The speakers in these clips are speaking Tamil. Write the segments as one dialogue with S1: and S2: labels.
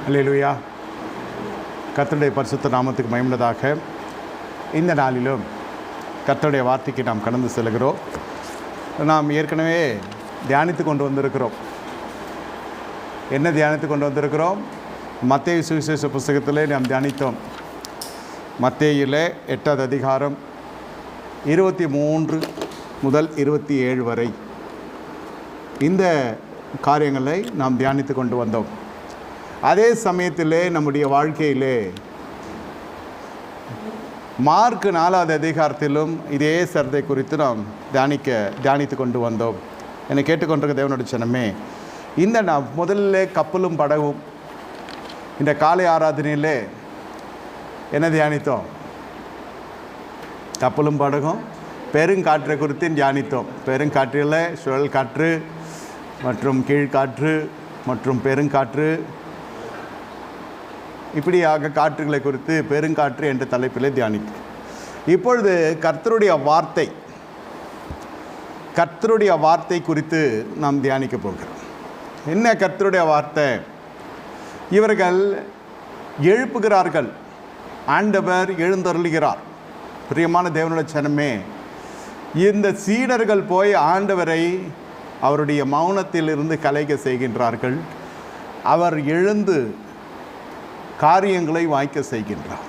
S1: அல்லேலூயா. கர்த்தருடைய பரிசுத்த நாமத்துக்கு மகிமையுண்டாதாக. இந்த நாளிலும் கர்த்தருடைய வார்த்தைக்கு நாம் கடந்து செல்கிறோம். நாம் ஏற்கனவே தியானித்து கொண்டு வந்திருக்கிறோம். என்ன தியானித்து கொண்டு வந்திருக்கிறோம்? மத்தேயு சுவிசேஷ புஸ்தகத்திலே நாம் தியானித்தோம். மத்தேயுவிலே 8வது அதிகாரம் 23 முதல் 27 வரை இந்த காரியங்களை நாம் தியானித்து கொண்டு வந்தோம். அதே சமயத்திலே நம்முடைய வாழ்க்கையிலே மார்க் 4வது அதிகாரத்திலும் இதே சரத்தை குறித்து நாம் தியானித்து கொண்டு வந்தோம். என்னை கேட்டுக்கொண்டிருக்க தேவனுடைய ஜனமே, இந்த நாம் முதல்ல கப்பலும் படகும் இந்த காலை ஆராதனையிலே என்ன தியானித்தோம்? கப்பலும் படகும் பெருங்காற்றை குறித்து தியானித்தோம். பெருங்காற்றில் சுழல் காற்று மற்றும் கீழ்காற்று மற்றும் பெருங்காற்று, இப்படியாக காற்றுகளை குறித்து பெருங்காற்று என்ற தலைப்பிலே தியானித்தோம். இப்பொழுது கர்த்தருடைய வார்த்தை குறித்து நாம் தியானிக்க போகிறோம். என்ன கர்த்தருடைய வார்த்தை? இவர்கள் எழுப்புகிறார்கள், ஆண்டவர் எழுந்தருளுகிறார். பிரியமான தேவனுடைய ஜனமே, இந்த சீடர்கள் போய் ஆண்டவரை அவருடைய மௌனத்திலிருந்து கலைக்க செய்கின்றார்கள். அவர் எழுந்து காரியங்களை வாய்க்க செய்கின்றார்.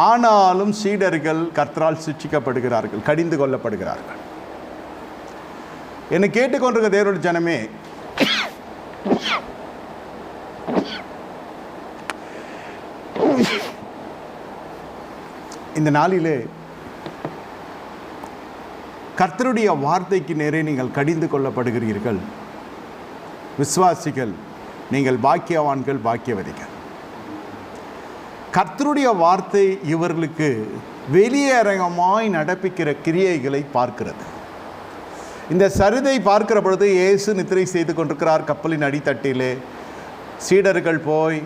S1: ஆனாலும் சீடர்கள் கர்த்தரால் சிட்சிக்கப்படுகிறார்கள், கடிந்து கொள்ளப்படுகிறார்கள். என்னை கேட்டுக்கொண்டிருக்க தேவனுடைய ஜனமே, இந்த நாளிலே கர்த்தருடைய வார்த்தைக்கு நேரே நீங்கள் கடிந்து கொள்ளப்படுகிறீர்கள். விசுவாசிகள், நீங்கள் பாக்கியவான்கள், பாக்கியவதிகள். கர்த்தருடைய வார்த்தை இவர்களுக்கு வெளியரங்கமாய் நடப்பிக்கிற கிரியைகளை பார்க்கிறது. இந்த சரிதை பார்க்கிற பொழுது இயேசு நித்திரை செய்து கொண்டிருக்கிறார் கப்பலின் அடித்தட்டிலே. சீடர்கள் போய்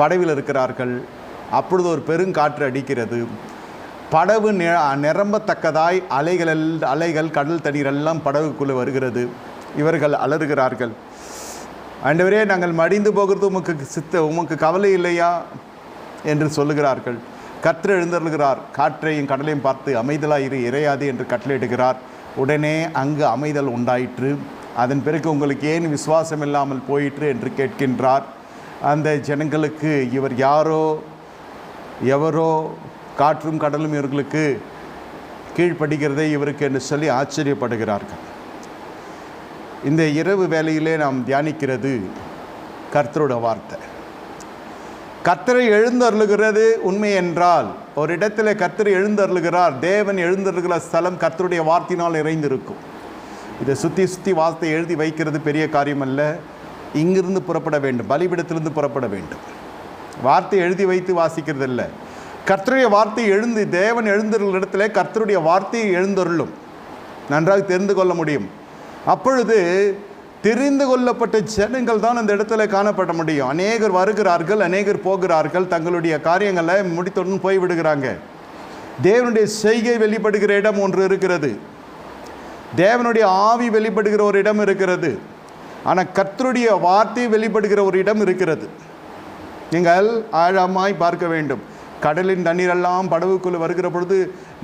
S1: படவில் இருக்கிறார்கள். அப்பொழுது ஒரு பெருங்காற்று அடிக்கிறது. படகு நிரம்பத்தக்கதாய் அலைகள் கடல் தண்ணீர் எல்லாம் படகுக்குள்ளே வருகிறது. இவர்கள் அலறுகிறார்கள், ஆண்டவரே, நாங்கள் மடிந்து போகிறது உமக்கு கவலை இல்லையா என்று சொல்லுகிறார்கள். கர்த்தர் எழுந்தருளுகிறார். காற்றையும் கடலையும் பார்த்து அமைதலாயிரு, இறையாது என்று கட்டளையிடுகிறார். உடனே அங்கு அமைதல் உண்டாயிற்று. அதன் பிறகு உங்களுக்கு ஏன் விசுவாசம் இல்லாமல் போயிற்று என்று கேட்கின்றார். அந்த ஜனங்களுக்கு இவர் யாரோ எவரோ, காற்றும் கடலும் இவர்களுக்கு கீழ்ப்படுகிறதே இவருக்கு என்று சொல்லி ஆச்சரியப்படுகிறார்கள். இந்த இரவு வேளையிலே நாம் தியானிக்கிறது கர்த்தரோட வார்த்தை. கர்த்தரை எழுந்தருளுகிறது உண்மை என்றால், ஒரு இடத்துல கர்த்தரை எழுந்தருளுகிறார், தேவன் எழுந்தருளுகிற ஸ்தலம் கர்த்தருடைய வார்த்தையினால் நிறைந்திருக்கும். இதை சுற்றி வார்த்தை எழுதி வைக்கிறது பெரிய காரியம் அல்ல. இங்கிருந்து புறப்பட வேண்டும், பலிபீடத்திலிருந்து புறப்பட வேண்டும். வார்த்தை எழுதி வைத்து வாசிக்கிறது இல்லை. கர்த்தருடைய வார்த்தை தேவன் எழுந்தருள் இடத்துல கர்த்தருடைய வார்த்தையை எழுந்தருளும். நன்றாக தெரிந்து கொள்ள முடியும். அப்பொழுது தெரிந்து கொள்ளப்பட்ட ஜனங்கள் தான் அந்த இடத்துல காணப்பட முடியும். அநேகர் வருகிறார்கள், அநேகர் போகிறார்கள், தங்களுடைய காரியங்களை முடித்தொன்னு போய்விடுகிறாங்க. தேவனுடைய செய்கை வெளிப்படுகிற இடம் ஒன்று இருக்கிறது. தேவனுடைய ஆவி வெளிப்படுகிற ஒரு இடம் இருக்கிறது. ஆனால் கர்த்தருடைய வார்த்தை வெளிப்படுகிற ஒரு இடம் இருக்கிறது. நீங்கள் ஆழமாய் பார்க்க வேண்டும். கடலின் தண்ணீரெல்லாம் படகுக்குள்ளே வருகிற பொழுது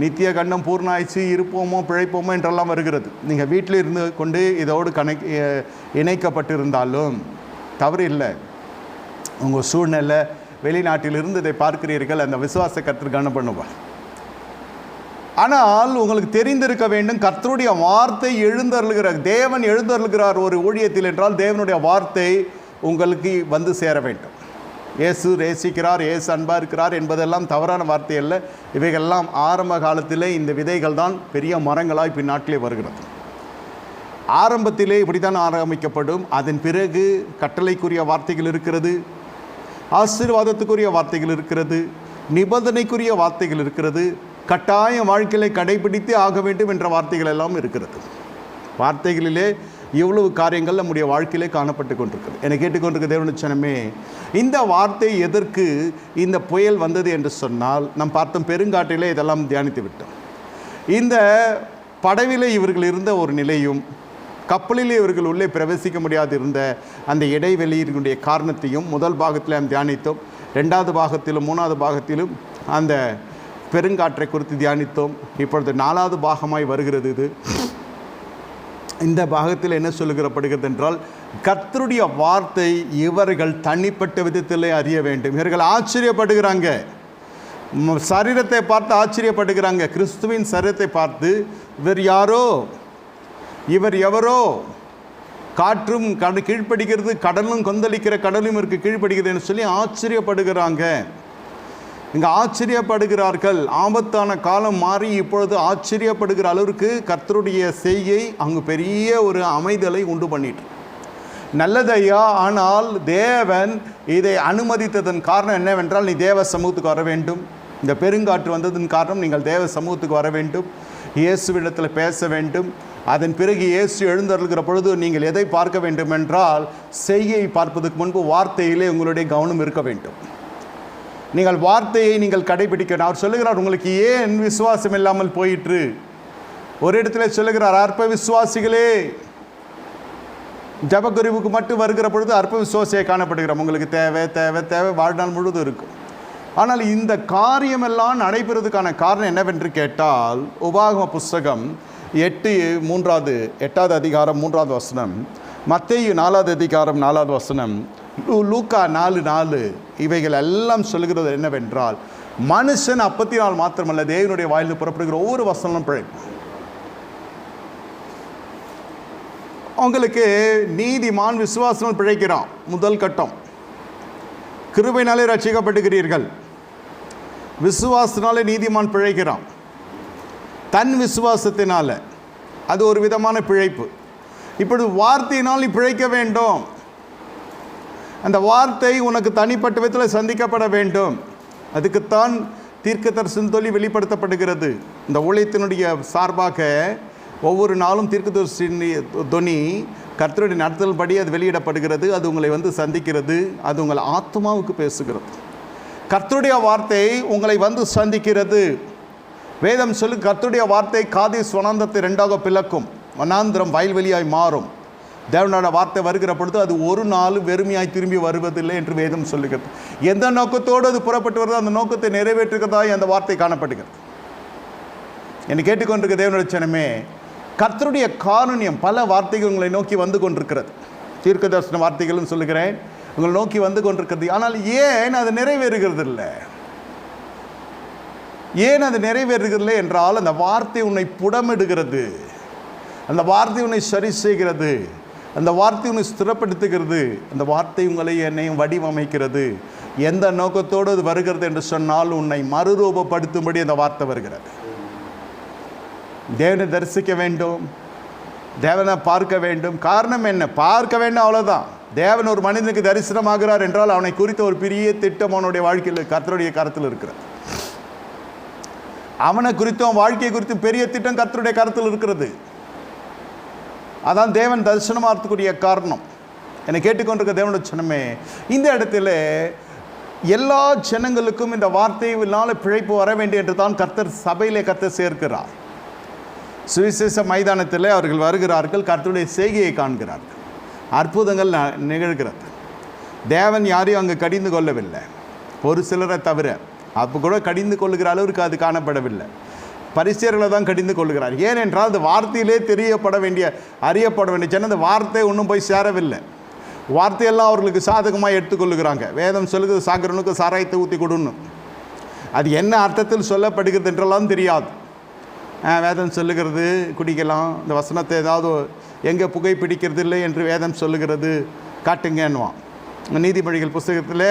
S1: நித்திய கண்டம் பூர்ணாய்ச்சி, இருப்போமோ பிழைப்போமோ என்றெல்லாம் வருகிறது. நீங்கள் வீட்டில் இருந்து கொண்டு இதோடு இணைக்கப்பட்டிருந்தாலும் தவறு இல்லை. உங்கள் சூழ்நிலை வெளிநாட்டிலிருந்து இதை பார்க்கிறீர்கள், அந்த விசுவாச கர்த்தர் கனம் பண்ணுவார். ஆனால் உங்களுக்கு தெரிந்திருக்க வேண்டும், கர்த்தருடைய வார்த்தை எழுந்தருளுகிறார். தேவன் எழுந்தருளுகிறார் ஒரு ஊழியத்தில் என்றால் தேவனுடைய வார்த்தை உங்களுக்கு வந்து சேர வேண்டும். இயேசு நேசிக்கிறார், இயேசு அன்பாக இருக்கிறார் என்பதெல்லாம் தவறான வார்த்தை அல்ல. இவைகள்லாம் ஆரம்ப காலத்திலே இந்த விதைகள் தான் பெரிய மரங்களாய் பின்னாட்டிலே வருகிறது. ஆரம்பத்திலே இப்படித்தான் ஆரம்பிக்கப்படும். அதன் பிறகு கட்டளைக்குரிய வார்த்தைகள் இருக்கிறது, ஆசீர்வாதத்துக்குரிய வார்த்தைகள் இருக்கிறது, நிபந்தனைக்குரிய வார்த்தைகள் இருக்கிறது, கட்டாய வாழ்க்கையை கடைபிடித்து ஆக வேண்டும் என்ற வார்த்தைகள் எல்லாம் இருக்கிறது. வார்த்தைகளிலே இவ்வளவு காரியங்கள் நம்முடைய வாழ்க்கையிலே காணப்பட்டு கொண்டிருக்கிறது. என்னை கேட்டுக்கொண்டிருக்க தேவனுடைய ஜனமே, இந்த வார்த்தை எதற்கு இந்த புயல் வந்தது என்று சொன்னால், நாம் பார்த்தோம் பெருங்காற்றிலே இதெல்லாம் தியானித்து விட்டோம். இந்த படவிலே இவர்கள் இருந்த ஒரு நிலையும் கப்பலிலே இவர்கள் உள்ளே பிரவேசிக்க முடியாது இருந்த அந்த இடைவெளியினுடைய காரணத்தையும் முதல் பாகத்தில் நாம் தியானித்தோம். 2வது பாகத்திலும் 3வது பாகத்திலும் அந்த பெருங்காற்றை குறித்து தியானித்தோம். இப்பொழுது 4வது பாகமாய் வருகிறது. இது இந்த பாகத்தில் என்ன சொல்லுகிறப்படுகிறது என்றால், கர்த்தருடைய வார்த்தை இவர்கள் தனிப்பட்ட விதத்திலே அறிய வேண்டும். இவர்கள் ஆச்சரியப்படுகிறாங்க, சரீரத்தை பார்த்து ஆச்சரியப்படுகிறாங்க. கிறிஸ்துவின் சரீரத்தை பார்த்து இவர் யாரோ, இவர் எவரோ, காற்றும் கீழ்ப்படுகிறது, கடலும் கொந்தளிக்கிற கடலும் இவருக்கு கீழ்ப்படுகிறது என்று சொல்லி ஆச்சரியப்படுகிறாங்க. இங்கே ஆச்சரியப்படுகிறார்கள். ஆபத்தான காலம் மாறி இப்பொழுது ஆச்சரியப்படுகிற அளவிற்கு கர்த்தருடைய செய்கை அங்கு பெரிய ஒரு அமைதலை உண்டு பண்ணிட்டு, நல்லதையா. ஆனால் தேவன் இதை அனுமதித்ததன் காரணம் என்னவென்றால், நீ தேவ சமூகத்துக்கு வர வேண்டும். இந்த பெருங்காற்று வந்ததன் காரணம் நீங்கள் தேவ சமூகத்துக்கு வர வேண்டும், இயேசுவிடத்தில் பேச வேண்டும். அதன் பிறகு இயேசு எழுந்தருளுகிற பொழுது நீங்கள் எதை பார்க்க வேண்டும் என்றால், செய்கையை பார்ப்பதற்கு முன்பு வார்த்தையிலே உங்களுடைய கவனம் இருக்க வேண்டும். நீங்கள் வார்த்தையை நீங்கள் கடைபிடிக்கணும். அவர் சொல்லுகிறார், உங்களுக்கு ஏன் விசுவாசம் இல்லாமல் போயிற்று? ஒரு இடத்துல சொல்லுகிறார், அற்ப விசுவாசிகளே. ஜபக்குறிவுக்கு மட்டும் வருகிற பொழுது அற்ப விசுவாசியை காணப்படுகிறோம். உங்களுக்கு தேவை தேவை தேவை வாழ்நாள் முழுவதும் இருக்கும். ஆனால் இந்த காரியமெல்லாம் நடைபெறுவதற்கான காரணம் என்னவென்று கேட்டால், உபாகம புஸ்தகம் 8வது அதிகாரம் 3வது வசனம், மத்தேயு 4வது அதிகாரம் 4வது வசனம், லூக்கா 4:4 இவைகள் எல்லாம் சொல்லுகிறது என்னவென்றால், மனுஷன் அப்பத்தினால் மாத்திரமல்ல தேவனுடைய வாயிலிருந்து புறப்படுகிற ஒவ்வொரு வசனமும் பிழைப்பான். உங்களுக்கு நீதிமான் விசுவாசம் பிழைக்கிறான். முதல் கட்டம், கிருபையினாலே ரட்சிக்கப்பட்டுகிறீர்கள். விசுவாசத்தினாலே நீதிமான் பிழைக்கிறான். தன் விசுவாசத்தினால அது ஒரு விதமான பிழைப்பு. இப்படி வார்த்தையினால் நீ பிழைக்க வேண்டும். அந்த வார்த்தை உனக்கு தனிப்பட்ட விதத்தில் சந்திக்கப்பட வேண்டும். அதுக்குத்தான் தீர்க்கதரிசன தொழில் வெளிப்படுத்தப்படுகிறது. இந்த ஊழியத்தினுடைய சார்பாக ஒவ்வொரு நாளும் தீர்க்கதரிசன தொனி கர்த்தருடைய நடத்தல் படி அது வெளியிடப்படுகிறது. அது உங்களை வந்து சந்திக்கிறது. அது உங்கள் ஆத்மாவுக்கு பேசுகிறது. கர்த்தருடைய வார்த்தை உங்களை வந்து சந்திக்கிறது. வேதம் சொல்லு, கர்த்தருடைய வார்த்தை காதேஸ் வனாந்தரத்தை 2ஆக பிளக்கும், வனாந்திரம் வயல்வெளியாய் மாறும். தேவனோட வார்த்தை வருகிற பொழுது அது ஒரு நாள் வெறுமையாய் திரும்பி வருவதில்லை என்று வேதம் சொல்லுகிறது. எந்த நோக்கத்தோடு அது புறப்பட்டு வருதோ அந்த நோக்கத்தை நிறைவேற்றுகிறதா அந்த வார்த்தை காணப்படுகிறது. என்னை கேட்டுக்கொண்டிருக்க தேவனுடைய ஜனமே, கர்த்தருடைய காருண்யம் பல வார்த்தைகள் உங்களை நோக்கி வந்து கொண்டிருக்கிறது. தீர்க்க தரிசன வார்த்தைகளும் சொல்லுகிறேன், உங்களை நோக்கி வந்து கொண்டிருக்கிறது. ஆனால் ஏன் அது நிறைவேறுகிறது இல்லை? ஏன் அது நிறைவேறுகிறதில்லை என்றால், அந்த வார்த்தை உன்னை புடமிடுகிறது, அந்த வார்த்தை உன்னை சரி செய்கிறது, அந்த வார்த்தை உன்னை ஸ்திரப்படுத்துகிறது, அந்த வார்த்தை உங்களை என்னையும் வடிவமைக்கிறது. எந்த நோக்கத்தோடு அது வருகிறது என்று சொன்னால், உன்னை மறுரூபப்படுத்தும்படி அந்த வார்த்தை வருகிறது. தேவனை தரிசிக்க வேண்டும், தேவனை பார்க்க வேண்டும். காரணம் என்ன? பார்க்க வேண்டும், அவ்வளோதான். தேவன் ஒரு மனிதனுக்கு தரிசனமாகிறார் என்றால் அவனை குறித்த ஒரு பெரிய திட்டம் அவனுடைய வாழ்க்கையில் கர்த்தருடைய கருத்தில் இருக்கிறது. அவனை குறித்தும் வாழ்க்கையை குறித்தும் பெரிய திட்டம் கர்த்தருடைய கருத்தில் இருக்கிறது. அதான் தேவன் தரிசனமாகக்கூடிய காரணம். என்னை கேட்டுக்கொண்டிருக்க தேவனுடைய ஜனமே, இந்த இடத்துல எல்லா ஜனங்களுக்கும் இந்த வார்த்தையினால பிழைப்பு வர வேண்டும் என்று தான் கர்த்தர் சபையிலே கர்த்தர் சேர்க்கிறார். சுவிசேஷ மைதானத்தில் அவர்கள் வருகிறார்கள், கர்த்தருடைய செய்கையை காண்கிறார்கள், அற்புதங்கள் நிகழ்கிறது. தேவன் யாரையும் அங்கே கடிந்து கொள்ளவில்லை, ஒரு சிலரை தவிர. அப்போ கூட கடிந்து கொள்ளுகிற அளவிற்கு அது காணப்படவில்லை. பரிசேயர்களை தான் கடிந்து கொள்கிறார். ஏனென்றால் அது வார்த்தையிலே தெரியப்பட வேண்டிய, அறியப்பட வேண்டிய ஜனம் அந்த வார்த்தை ஒன்றும் போய் சேரவில்லை. வார்த்தையெல்லாம் அவர்களுக்கு சாதகமாக எடுத்துக்கொள்ளுகிறாங்க. வேதம் சொல்லுகிறது, சாகரனுக்கு சாராயத்தை ஊற்றி கொடுன்னு. அது என்ன அர்த்தத்தில் சொல்லப்படுகிறது என்றெல்லாம் தெரியாது. வேதம் சொல்லுகிறது குடிக்கலாம், இந்த வசனத்தை ஏதாவது எங்கே புகைப்பிடிக்கிறது இல்லை என்று வேதம் சொல்லுகிறது, காட்டுங்கன்னுவான். நீதிமொழிகள் புஸ்தகத்தில்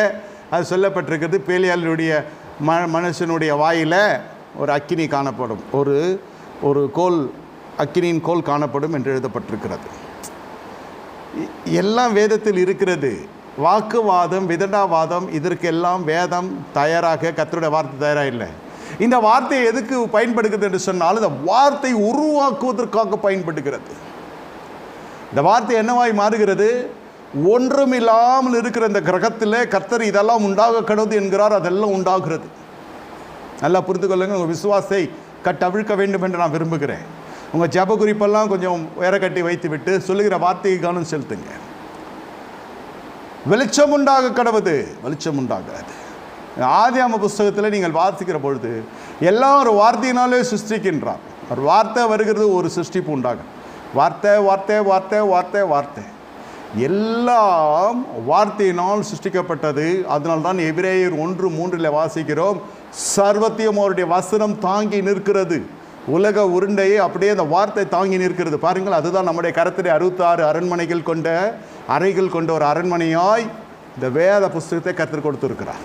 S1: அது சொல்லப்பட்டிருக்கிறது. பேலியாளுடைய மனுஷனுடைய வாயில் ஒரு அக்கினி காணப்படும், ஒரு கோல், அக்கினியின் கோல் காணப்படும் என்று எழுதப்பட்டிருக்கிறது. எல்லாம் வேதத்தில் இருக்கிறது. வாக்குவாதம், விதண்டாவாதம், இதற்கெல்லாம் வேதம் தயாராக, கர்த்தருடைய வார்த்தை தயாராக இல்லை. இந்த வார்த்தை எதுக்கு பயன்படுகிறது என்று சொன்னால், இந்த வார்த்தை உருவாக்குவதற்காக பயன்படுகிறது. இந்த வார்த்தை என்னவாய் மாறுகிறது? ஒன்றுமில்லாமல் இருக்கிற இந்த கிரகத்தில் கர்த்தர் இதெல்லாம் உண்டாக கடவுது என்கிறார், அதெல்லாம் உண்டாகிறது. நல்லா புரிந்து கொள்ளுங்க. உங்கள் விசுவாசத்தை கட்டவிழ்க்க வேண்டும் என்று நான் விரும்புகிறேன். உங்கள் ஜப குறிப்பெல்லாம் கொஞ்சம் உயர கட்டி வைத்து விட்டு சொல்லுகிற வார்த்தையை கவனம் செலுத்துங்க. வெளிச்சம் உண்டாக கடவுது, வெளிச்சம் உண்டாகாது. ஆதியாகம புஸ்தகத்தில் நீங்கள் வாசிக்கிற பொழுது எல்லாம் ஒரு வார்த்தையினாலே சிருஷ்டிக்கின்றார். ஒரு வார்த்தை வருகிறது, ஒரு சிருஷ்டிப்பு உண்டாகும். வார்த்தை வார்த்தை வார்த்தை வார்த்தை வார்த்தை எல்லாம் வார்த்தையினால் சிருஷ்டிக்கப்பட்டது. அதனால்தான் எபிரேயர் 1:3 வாசிக்கிறோம், சர்வத்தையும் அவருடைய வசனம் தாங்கி நிற்கிறது. உலக உருண்டையை அப்படியே அந்த வார்த்தை தாங்கி நிற்கிறது. பாருங்கள், அதுதான் நம்முடைய கரத்திலே 66 அரண்மனைகள் கொண்ட அறைகள் கொண்ட ஒரு அரண்மனையாய் இந்த வேத புஸ்தகத்தை கற்றுக் கொடுத்துருக்கிறார்.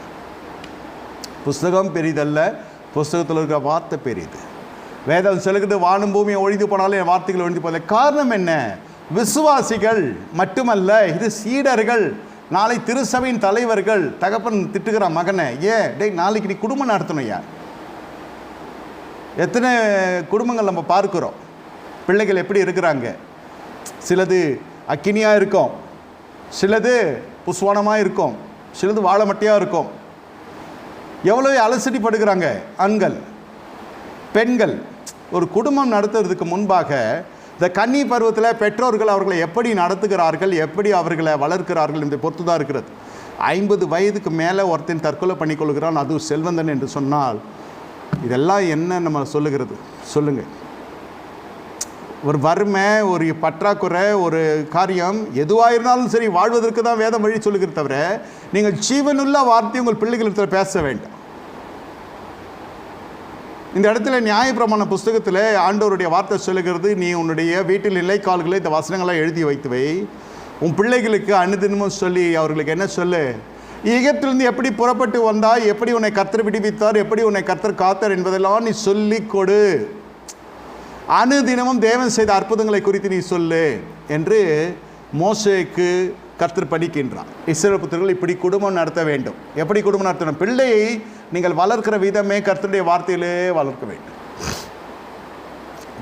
S1: புஸ்தகம் பெரிதல்ல, புஸ்தகத்தில் இருக்கிற வார்த்தை பெரிது. வேதம் சொல்லுகிறது, வானம் பூமியை ஒழிந்து போனாலும் என் வார்த்தைகள் ஒழிந்து போகல. காரணம் என்ன? விசுவாசிகள் மட்டுமல்ல, இது சீடர்கள், நாளை திருசபையின் தலைவர்கள். தகப்பன் திட்டுகிற மகனை, நாளைக்கு நீ குடும்பம் நடத்தணும். எத்தனை குடும்பங்கள் நம்ம பார்க்கிறோம், பிள்ளைகள் எப்படி இருக்கிறாங்க? சிலது அக்கினியாக இருக்கும், சிலது புஸ்வானமாக இருக்கும், சிலது வாழைமட்டையாக இருக்கும். எவ்வளோ அலசடிப்படுகிறாங்க ஆண்கள் பெண்கள். ஒரு குடும்பம் நடத்துறதுக்கு முன்பாக இந்த கன்னி பருவத்தில் பெற்றோர்கள் அவர்களை எப்படி நடத்துகிறார்கள், எப்படி அவர்களை வளர்க்கிறார்கள் என்பதை பொறுத்து தான் இருக்கிறது. 50 வயதுக்கு மேலே ஒருத்தன் தற்கொலை பண்ணிக்கொள்கிறான், அது செல்வந்தன் என்று சொன்னால் இதெல்லாம் என்ன நம்ம சொல்லுகிறது? சொல்லுங்கள். ஒரு வறுமை, ஒரு பற்றாக்குறை, ஒரு காரியம் எதுவாக இருந்தாலும் சரி, வாழ்வதற்கு தான் வேதம் வழி சொல்லுகிறது. தவிர நீங்கள் ஜீவனுள்ள வார்த்தை உங்கள் பிள்ளைகளிடத்தில் பேச வேண்டும். இந்த இடத்துல நியாயப்பிரமாண புஸ்தகத்தில் ஆண்டவருடைய வார்த்தை சொல்லுகிறது, நீ உன்னுடைய வீட்டில் நிலைக்கால்களை இந்த வசனங்களாக எழுதி வைத்து வை. உன் பிள்ளைகளுக்கு அனுதினமும் சொல்லி அவர்களுக்கு என்ன சொல்லு? எகிப்திலிருந்து எப்படி புறப்பட்டு வந்தாய், எப்படி உன்னை கர்த்தர் விடுவித்தார், எப்படி உன்னை கர்த்தர் காத்தார் என்பதெல்லாம் நீ சொல்லி கொடு. அனுதினமும் தேவன் செய்த அற்புதங்களை குறித்து நீ சொல்லு என்று மோசேக்கு கர்த்தர் படிக்கின்றார். இஸ்ரவேல் புத்திரர்கள் இப்படி குடும்பம் நடத்த வேண்டும். எப்படி குடும்பம் நடத்தணும்? பிள்ளையை நீங்கள் வளர்க்கிற விதமே கர்த்தருடைய வார்த்தையிலே வளர்க்க வேண்டும்.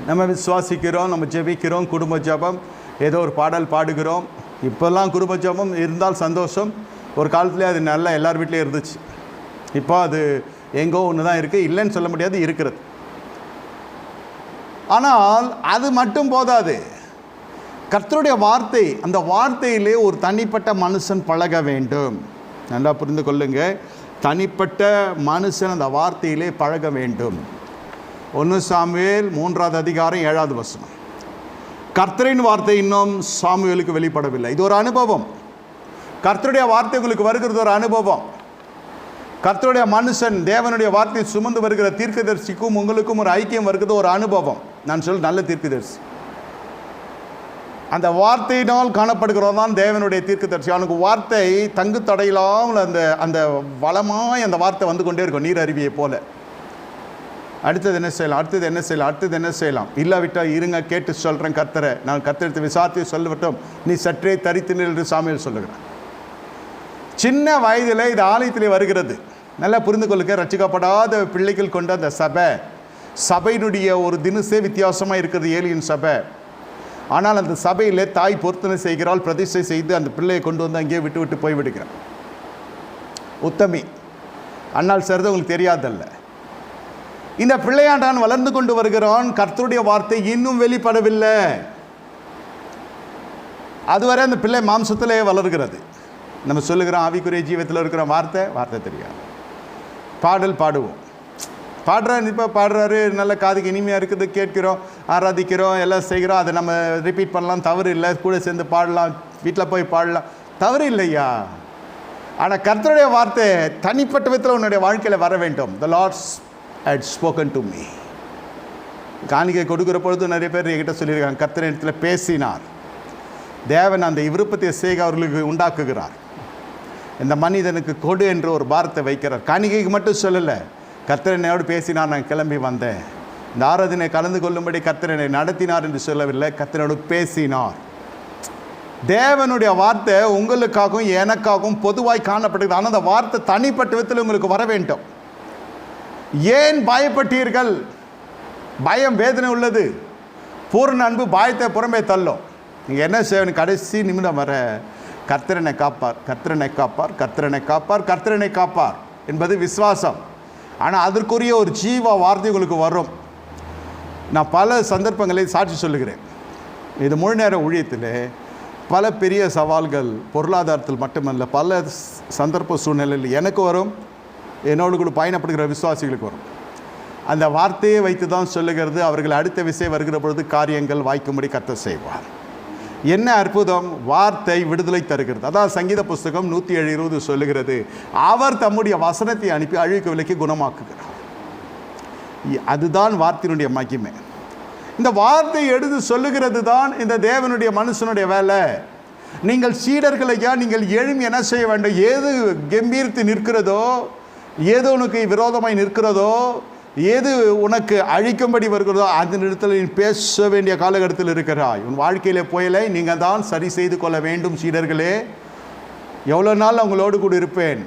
S1: நம்ம விசுவாசிக்கிறோம், நம்ம ஜெபிக்கிறோம், குடும்ப ஜபம், ஏதோ ஒரு பாடல் பாடுகிறோம். இப்போல்லாம் குடும்ப ஜபம் இருந்தால் சந்தோஷம். ஒரு காலத்துலேயே அது நல்லா எல்லார் வீட்லேயும் இருந்துச்சு. இப்போ அது எங்கோ ஒன்று தான் இருக்குது, இல்லைன்னு சொல்ல முடியாது, இருக்கிறது. ஆனால் அது மட்டும் போதாது. கர்த்தருடைய வார்த்தை, அந்த வார்த்தையிலே ஒரு தனிப்பட்ட மனுஷன் பழக வேண்டும். நல்லா புரிந்து கொள்ளுங்க, தனிப்பட்ட மனுஷன் அந்த வார்த்தையிலே பழக வேண்டும். 1 சாமுவேல் 3:7 கர்த்தரின் வார்த்தை இன்னும் சாமுவேலுக்கு வெளிப்படவில்லை. இது ஒரு அனுபவம். கர்த்தருடைய வார்த்தை உங்களுக்கு வருகிறது ஒரு அனுபவம். கர்த்தருடைய மனுஷன் தேவனுடைய வார்த்தையை சுமந்து வருகிற தீர்க்கதரிசிக்கும் உங்களுக்கும் ஒரு ஐக்கியம் வருகிறது ஒரு அனுபவம். நான் சொல்ல நல்ல தீர்க்கதரிசி அந்த வார்த்தையினால் காணப்படுகிறோம் தான் தேவனுடைய தீர்க்கதரிசி. அவனுக்கு வார்த்தை தங்கு தடையில்லாமல் அந்த அந்த வளமாய் அந்த வார்த்தை வந்து கொண்டே இருக்கும், நீர் அருவியை போல. அடுத்தது என்ன செய்யலாம், அடுத்தது என்ன செய்யலாம், அடுத்தது என்ன செய்யலாம், இல்லாவிட்டால் இருங்க கேட்டு சொல்கிறேன் கர்த்தரை, நான் கர்த்தரை விசாரித்து சொல்லவிட்டோம், நீ சற்றே தரித்து நில் என்று சாமுவேல் சொல்லுகிறேன். சின்ன வயதில் இது ஆலயத்திலே வருகிறது. நல்லா புரிந்து கொள்ளுங்க, ரட்சிக்கப்படாத பிள்ளைகள் கொண்ட அந்த சபையினுடைய ஒரு தினசே வித்தியாசமாக இருக்கிறது. ஏலியின் சபை. ஆனால் அந்த சபையில் தாய் பொருத்தனை செய்கிறாள், பிரதிஷ்டை செய்து அந்த பிள்ளையை கொண்டு வந்து அங்கேயே விட்டு விட்டு போய்விடுகிறான். உத்தமி அன்னால் சரிது உங்களுக்கு தெரியாதல்ல. இந்த பிள்ளையாண்டான் வளர்ந்து கொண்டு வருகிறான். கர்த்தருடைய வார்த்தை இன்னும் வெளிப்படவில்லை. அதுவரை அந்த பிள்ளை மாம்சத்திலே வளர்கிறது. நம்ம சொல்லுகிறோம் ஆவிக்குரிய ஜீவத்தில் இருக்கிற வார்த்தை தெரியாது. பாடல் பாடுவோம், பாடுறாரு, இப்போ பாடுறாரு, நல்ல காதுக்கு இனிமையாக இருக்குது, கேட்கிறோம், ஆராதிக்கிறோம், எல்லாம் செய்கிறோம். அதை நம்ம ரிப்பீட் பண்ணலாம், தவறு இல்லை. கூட சேர்ந்து பாடலாம், வீட்டில் போய் பாடலாம், தவறு இல்லையா? ஆனால் கர்த்தருடைய வார்த்தை தனிப்பட்ட விதத்தில் உன்னுடைய வாழ்க்கையில் வர வேண்டும். The Lord had spoken to me. காணிக்கை கொடுக்குற பொழுது நிறைய பேர் என்கிட்ட சொல்லியிருக்காங்க, கர்த்தர் இடத்துல பேசினார். தேவன் அந்த விருப்பத்தை செய்க அவர்களுக்கு உண்டாக்குகிறார். இந்த மனிதனுக்கு கொடு என்று ஒரு பாரத்தை வைக்கிறார். காணிக்கைக்கு மட்டும் சொல்லலை, கர்த்தர் என்னோடு பேசினார், நான் கிளம்பி வந்தேன். இந்த ஆராதனை கலந்து கொள்ளும்படி கர்த்தர் என்னை நடத்தினார் என்று சொல்லவில்லை, கர்த்தரோடு பேசினார். தேவனுடைய வார்த்தை உங்களுக்காகவும் எனக்காகவும் பொதுவாய் காணப்படுகிறது. ஆனால் அந்த வார்த்தை தனிப்பட்ட விதத்தில் உங்களுக்கு வர வேண்டும். ஏன் பயப்பட்டீர்கள்? பயம் வேதனை உள்ளது. பூர்ண அன்பு பயத்தை புறம்பே தள்ளும். நீங்கள் என்ன செய்யணும்? கடைசி நிமிடம் வர கர்த்தரனை காப்பார், கர்த்தரனை காப்பார், கர்த்தரனை காப்பார், கர்த்தரனை காப்பார் என்பது விசுவாசம். ஆனால் அதற்குரிய ஒரு ஜீவ வார்த்தை உங்களுக்கு வரும். நான் பல சந்தர்ப்பங்களை சாட்சி சொல்லுகிறேன். இது முழு நேர ஊழியத்தில் பல பெரிய சவால்கள் பொருளாதாரத்தில் மட்டுமல்ல, பல சந்தர்ப்ப சூழ்நிலையில் எனக்கு வரும், என்னோடு கூட பயணப்படுகிற விசுவாசிகளுக்கு வரும். அந்த வார்த்தையை வைத்து தான் சொல்லுகிறது, அவர்கள் அடுத்த விஷயம் வருகிற பொழுது காரியங்கள் வாய்க்கும்படி கர்த்தர் செய்வார். என்ன அற்புதம்! வார்த்தை விடுதலை தருகிறது. அதான் சங்கீத புஸ்தகம் 120 சொல்லுகிறது, அவர் தம்முடைய வசனத்தை அனுப்பி அழுக்கு விலைக்கு குணமாக்குகிறார். அதுதான் வார்த்தையினுடைய மகிமை. இந்த வார்த்தை எடுத்து சொல்லுகிறது தான் இந்த தேவனுடைய மனுஷனுடைய வேலை. நீங்கள் சீடர்களையா, நீங்கள் எழும்பி என்ன செய்ய வேண்டும்? ஏது கம்பீரித்து நிற்கிறதோ, ஏது உனக்கு விரோதமாய் நிற்கிறதோ, ஏது உனக்கு அழிக்கும்படி வருகிறதோ அந்த இடத்துல நீ பேச வேண்டிய காலகட்டத்தில் இருக்கிறாய். உன் வாழ்க்கையில் போயலை நீங்கள் தான் சரி செய்து கொள்ள வேண்டும். சீடர்களே, எவ்வளோ நாள் அவங்களோடு கூட இருப்பேன்?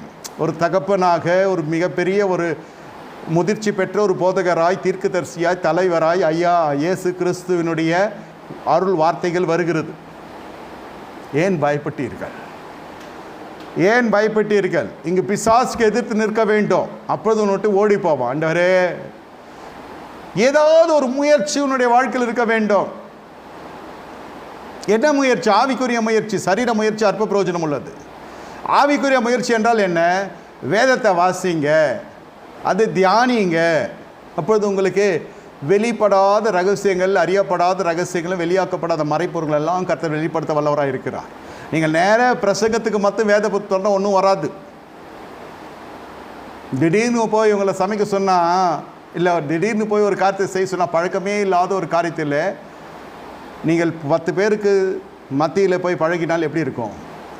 S1: ஒரு தகப்பனாக, ஒரு மிகப்பெரிய ஒரு முதிர்ச்சி பெற்ற ஒரு போதகராய், தீர்க்கதரிசியாய், தலைவராய் ஐயா இயேசு கிறிஸ்துவினுடைய அருள் வார்த்தைகள் வருகிறது. ஏன் பயப்பட்டீர்கள்? ஏன் பயப்பட்டீர்கள்? இங்கு பிசாசுக்கு எதிர்த்து நிற்க வேண்டும். அப்பொழுது உன்னுட்டு ஓடி போவான். ஆண்டவரே, ஏதாவது ஒரு முயற்சி உன்னுடைய வாழ்க்கையில் இருக்க வேண்டும். என்ன முயற்சி? ஆவிக்குரிய முயற்சி. சரீர முயற்சி அற்ப பிரயோஜனம் உள்ளது. ஆவிக்குரிய முயற்சி என்றால் என்ன? வேதத்தை வாசிங்க, அது தியானிங்க. அப்பொழுது உங்களுக்கு வெளிப்படாத ரகசியங்கள், அறியப்படாத ரகசியங்களும் வெளியாக்கப்படாத மறைப்பொருள்கள் எல்லாம் கர்த்தர் வெளிப்படுத்த வல்லவராக இருக்கிறார். நீங்கள் நேர பிரசங்கத்துக்கு மட்டும் வேத புத்தகம் ஒன்றும் வராது. திடீர்னு போய் உங்களை சமைக்க சொன்னால், இல்லை திடீர்னு போய் ஒரு காரியத்தை செய்ய சொன்னால், பழக்கமே இல்லாத ஒரு காரியத்தில் நீங்கள் 10 பேருக்கு மத்தியில் போய் பழகினால் எப்படி இருக்கும்?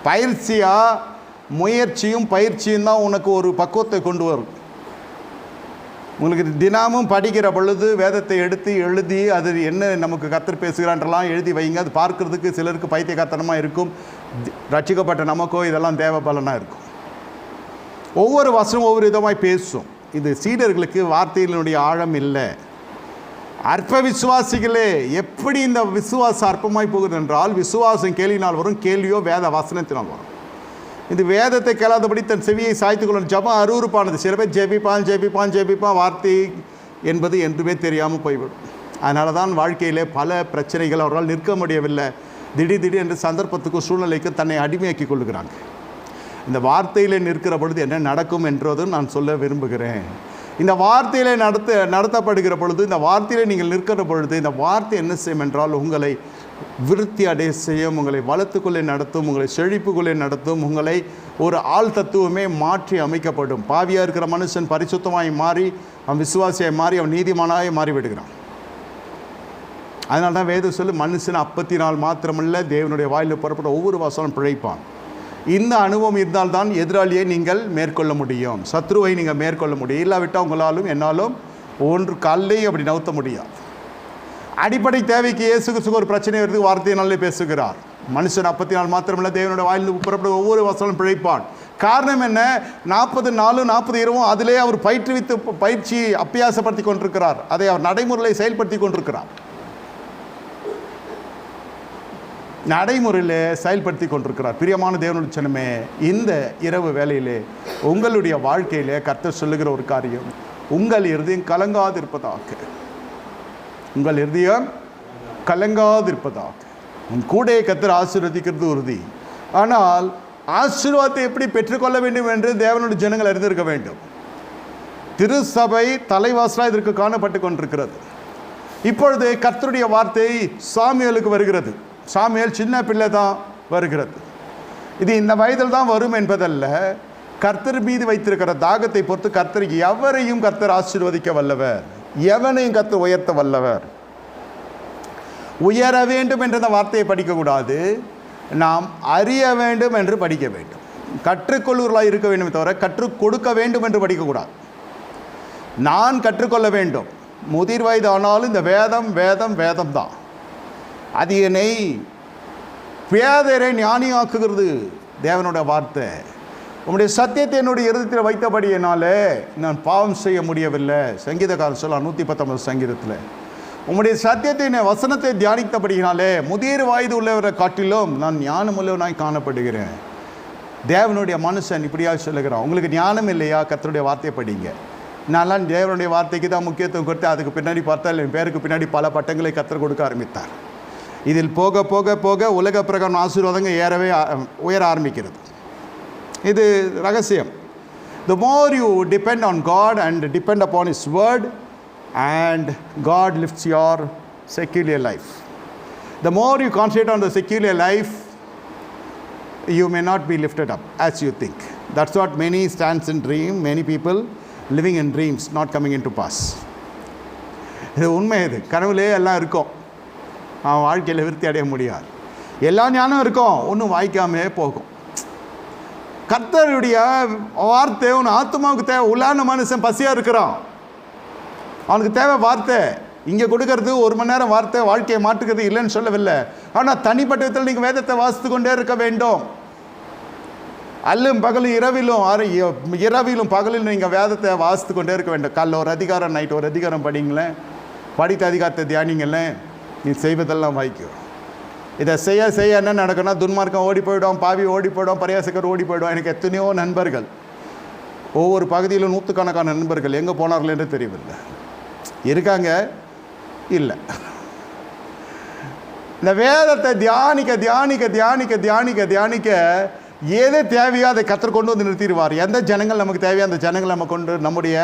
S1: பயிற்சியாக, முயற்சியும் பயிற்சியும் தான் உனக்கு ஒரு பக்குவத்தை கொண்டு வரும். உங்களுக்கு தினமும் படிக்கிற பொழுது வேதத்தை எடுத்து எழுதி அது என்ன நமக்கு கர்த்தர் பேசுகிறான்றலாம் எழுதி வைங்க. அது பார்க்குறதுக்கு சிலருக்கு பைத்தியக்காரத்தனமாக இருக்கும். ரட்சிக்கப்பட்ட நமக்கோ இதெல்லாம் தேவ பலனாக இருக்கும். ஒவ்வொரு வசனம் ஒவ்வொரு விதமாய் பேசும். இது சீடர்களுக்கு வார்த்தையினுடைய ஆழம் இல்லை. அற்ப விசுவாசிகளே, எப்படி இந்த விசுவாசம் அற்பமாய் போகுது என்றால், விசுவாசம் கேள்வினால் வரும், கேள்வியோ வேத வசனத்தினால் வரும். இது வேதத்தை கேளாதபடி தன் செவியை சாய்த்து கொள்ள ஜபம் அருவருப்பானது. சில பேர் ஜெபிப்பான், வார்த்தை என்பது என்றுமே தெரியாமல் போய்விடும். அதனால தான் வாழ்க்கையிலே பல பிரச்சனைகள் அவரால் நிற்க முடியவில்லை. திடீர் என்று சந்தர்ப்பத்துக்கும் சூழ்நிலைக்கு தன்னை அடிமையாக்கி கொள்ளுகிறாங்க. இந்த வார்த்தையில் நிற்கிற பொழுது என்ன நடக்கும் என்றதும் நான் சொல்ல விரும்புகிறேன். இந்த வார்த்தையிலே நடத்தப்படுகிற பொழுது, இந்த வார்த்தையிலே நீங்கள் நிற்கிற பொழுது, இந்த வார்த்தை என்ன செய்யும் என்றால் உங்களை விருத்தி அடைய செய்யும், உங்களை வளத்துக்குள்ளே நடத்தும், உங்களை செழிப்புக்குள்ளே நடத்தும், உங்களை ஒரு ஆள் தத்துவமே மாற்றி அமைக்கப்படும். பாவியாக இருக்கிற மனுஷன் பரிசுத்தமாய் மாறி, அவன் விசுவாசியாய் மாறி, அவன் நீதிமானாய் மாறிவிடுகிறான். அதனால தான் வேதம் சொல்லு, மனுஷன் அப்பத்தினால் மாத்திரமல்ல தேவனுடைய வாயிலில் புறப்பட ஒவ்வொரு வசனம் பிழைப்பான். இந்த அனுபவம் இருந்தால்தான் எதிராளியை நீங்கள் மேற்கொள்ள முடியும், சத்ருவை நீங்கள் மேற்கொள்ள முடியும். இல்லாவிட்டால் உங்களாலும் என்னாலும் ஒன்று காலையும் அப்படி நவுத்த முடியாது. அடிப்படை தேவைக்கு இயேசு கிறிஸ்துவுக்கு ஒரு பிரச்சனை வருது, வார்த்தையினாலே பேசுகிறார். மனுஷன் அப்பத்தினால் மாத்திரமல்ல தேவனுடைய வாயிலில் புறப்பட ஒவ்வொரு வசனம் பிழைப்பான். காரணம் என்ன? 40 நாளும் 40 இரவும் அதிலே அவர் பயிற்சி அபியாசப்படுத்தி கொண்டிருக்கிறார். அதை அவர் நடைமுறையில் செயல்படுத்தி கொண்டிருக்கிறார். நடைமுறையில் செயல்படுத்தி கொண்டிருக்கிறார். பிரியமான தேவனுடைய ஜனமே, இந்த இரவு வேளையிலே உங்களுடைய வாழ்க்கையிலே கர்த்தர் சொல்லுகிற ஒரு காரியம், உங்கள் இருதயம் கலங்காதிருப்பதாக. உங்கள் இருதயம் கலங்காதிருப்பதாக. உன் கூட கர்த்தர் ஆசீர்வதிக்கிறது உறுதி. ஆனால் ஆசீர்வாதத்தை எப்படி பெற்றுக்கொள்ள வேண்டும் என்று தேவனுடைய ஜனங்கள் அறிந்திருக்க வேண்டும். திருசபை தலைவாசலாக இதற்கு காணப்பட்டு கொண்டிருக்கிறது. இப்பொழுது கர்த்தருடைய வார்த்தை சாமுவேலுக்கு வருகிறது. சாமுவேல் சின்ன பிள்ளை தான் வருகிறது. இது இந்த வயதில் தான் வரும் என்பதல்ல. கர்த்தர் மீது வைத்திருக்கிற தாகத்தை பொறுத்து கர்த்தர் எவரையும் கர்த்தர் ஆசீர்வதிக்க வல்லவர், எவனையும் கர்த்தர் உயர்த்த வல்லவர். உயர வேண்டும் என்ற அந்த வார்த்தையை படிக்கக்கூடாது, நாம் அறிய வேண்டும் என்று படிக்க வேண்டும். கற்றுக்கொள்வர்களாக இருக்க வேண்டும் தவிர கற்றுக் கொடுக்க வேண்டும் என்று படிக்கக்கூடாது. நான் கற்றுக்கொள்ள வேண்டும். முதிர் வயது ஆனாலும் இந்த வேதம் வேதம் வேதம் தான். அது என்னை பேதரை ஞானியாக்குகிறது. தேவனுடைய வார்த்தை, உம்முடைய சத்தியத்தை என்னுடைய இருதயத்தில் வைத்தபடியினாலே நான் பாவம் செய்ய முடியவில்லை. சங்கீதக்காரன் சொல்ல 119 சங்கீதத்தில், உம்முடைய சத்தியத்தை வசனத்தை தியானித்தபடியினாலே முதிர் வயது உள்ளவரை காட்டிலும் நான் ஞானம் உள்ளவனாய் காணப்படுகிறேன். தேவனுடைய மனுஷன் இப்படியாக சொல்லுகிறான். உங்களுக்கு ஞானம் இல்லையா? கர்த்தருடைய வார்த்தையை படிங்க. நான்லாம் தேவனுடைய வார்த்தைக்கு தான் முக்கியத்துவம் கொடுத்து அதுக்கு பின்னாடி பார்த்தால் என் பேருக்கு பின்னாடி பல பட்டங்களை கர்த்தர் கொடுக்க ஆரம்பித்தார். இதில் போக போக போக உலக பிரகாரம் ஆசீர்வாதங்கள் உயர ஆரம்பிக்கிறது. இது ரகசியம். The more you depend on God and depend upon His word, and God lifts your secular life. The more you concentrate on the secular life, you may not be lifted up as you think. That's what many stands in dream, many people living in dreams not coming into pass. இது உண்மை. இது கனவுலே எல்லாம் இருக்கும், அவன் வாழ்க்கையில் விருத்தி அடைய முடியாது. எல்லா ஞானம் இருக்கும், ஒன்றும் வாய்க்காமே போகும். கர்த்தருடைய வார்த்தை உன் ஆத்மாவுக்கு தேவை. உள்ளான மனுஷன் பசியாக இருக்கிறான், அவனுக்கு தேவை வார்த்தை. இங்கே கொடுக்கறது 1 மணி நேரம் வார்த்தை வாழ்க்கையை மாற்றுக்கிறது இல்லைன்னு சொல்லவில்லை. ஆனால் தனிப்பட்ட விதத்தில் நீங்கள் வேதத்தை வாசித்து கொண்டே இருக்க வேண்டும். அல்லும் பகலும் இரவிலும் பகலில் நீங்கள் வேதத்தை வாசித்து கொண்டே இருக்க வேண்டும். காலைல ஒரு அதிகாரம், நைட்டு ஒரு அதிகாரம் படிங்களேன், படித்த அதிகாரத்தை தியானிங்களேன், நீ செய்வதெல்லாம் வாய்க்கும். இதை செய்ய செய்ய என்ன நடக்கும்னா, துன்மார்க்கம் ஓடி போயிடும், பாவி ஓடி போயிடும், பரியாசக்கர் ஓடி போயிடும். எனக்கு எத்தனையோ நண்பர்கள், ஒவ்வொரு பகுதியிலும் 100கணக்கான நண்பர்கள் எங்கே போனார்கள் என்று தெரியவில்லை. இருக்காங்க, இல்லை. இந்த வேதத்தை தியானிக்க தியானிக்க தியானிக்க தியானிக்க தியானிக்க எது தேவையோ அதை கர்த்தர் கொண்டு வந்து நிறுத்திடுவார். எந்த ஜனங்கள் நமக்கு தேவையோ அந்த ஜனங்கள் நம்ம நம்முடைய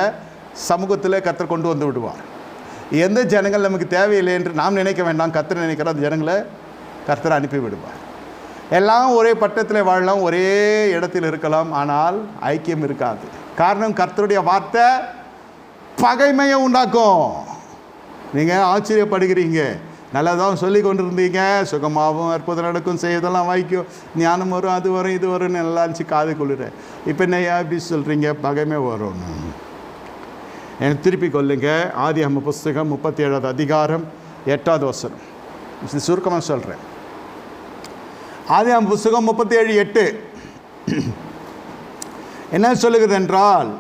S1: சமூகத்தில் கர்த்தர் கொண்டு வந்து விடுவார். எந்த ஜனங்கள் நமக்கு தேவையில்லை என்று நாம் நினைக்க வேண்டாம், கர்த்தர் நினைக்கிற அந்த ஜனங்களை கர்த்தர் அனுப்பி விடுவார். எல்லாம் ஒரே பட்டத்தில் வாழலாம், ஒரே இடத்தில் இருக்கலாம், ஆனால் ஐக்கியம் இருக்காது. காரணம், கர்த்தருடைய வார்த்தை பகைமையை உண்டாக்கும். நீங்கள் ஆச்சரியப்படுகிறீங்க, நல்லதான் சொல்லி கொண்டு இருந்தீங்க, சுகமாகவும் அற்புதம் நடக்கும், செய்வதெல்லாம் வாய்க்கும், ஞானம் வரும், அது வரும், இது வரும்னு நல்லா இருந்துச்சு, காது குளிர. இப்போ என்ன எப்படி சொல்கிறீங்க, பகைமை வரும்னு? எனக்கு திருப்பி கொள்ளுங்க. ஆதியாகம புஸ்தகம் 37வது அதிகாரம் 8வது வசனம். சுருக்கமாக சொல்கிறேன். ஆதியாகம புஸ்தகம் 37:8 என்ன சொல்லுகிறது என்றால்,